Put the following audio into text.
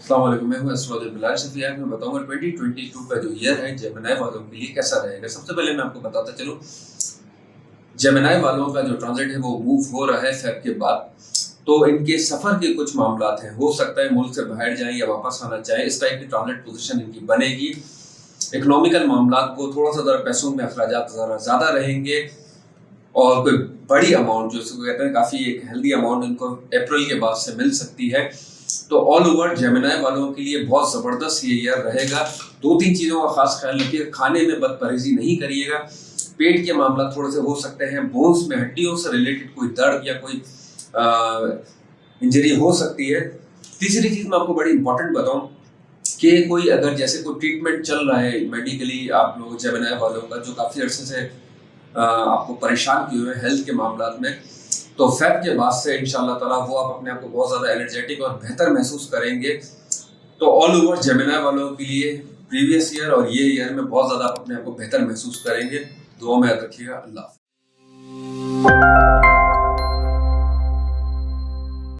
अस्सलाम वालेकुम, मैं हूं एस्ट्रोलॉजर बिलाल शफी। आज मैं बताऊंगा 2022 का जो ईयर है जेमिनी वालों के लिए कैसा रहेगा। सबसे पहले मैं आपको बताता चलूं, जेमिनी वालों का जो ट्रांजिट है वो मूव हो रहा है फेब के बाद। तो इनके सफर के कुछ मामलात हैं, हो सकता है मुल्क से बाहर जाएं या वापस आना चाहें, इस टाइप की ट्रांजिट पोजीशन इनकी बनेगी। इकोनॉमिकल मामलात को थोड़ा सा ज़रा पैसों में अखराजात ज़रा ज़्यादा रहेंगे और कोई बड़ी अमाउंट जो इसको कहते हैं काफ़ी एक हेल्दी अमाउंट इनको अप्रैल के बाद से मिल सकती है। तो ऑल ओवर जेमिनी वालों के लिए बहुत ज़बरदस्त ये ईयर रहेगा। दो तीन चीज़ों का खास ख्याल रखिए, खाने में बदपरहेजी नहीं करिएगा। पेट के मामला थोड़े से हो सकते हैं, बोन्स में हड्डियों से रिलेटेड कोई दर्द या कोई इंजरी हो सकती है। तीसरी चीज़ मैं आपको बड़ी इंपॉर्टेंट बताऊं कि कोई अगर जैसे कोई ट्रीटमेंट चल रहा है मेडिकली आप लोग जेमिनी वालों का, जो काफ़ी अरसे से आपको परेशान किए हुए हेल्थ के मामलात में, तो फेब के बाद से इंशाल्लाह ताला वो आप अपने आप को बहुत ज़्यादा एनर्जेटिक और बेहतर महसूस करेंगे। तो ऑल ओवर जेमिनी वालों के लिए प्रीवियस ईयर और ये ईयर में बहुत ज़्यादा आप अपने आप को बेहतर महसूस करेंगे। दुआ में याद रखिएगा। अल्लाह।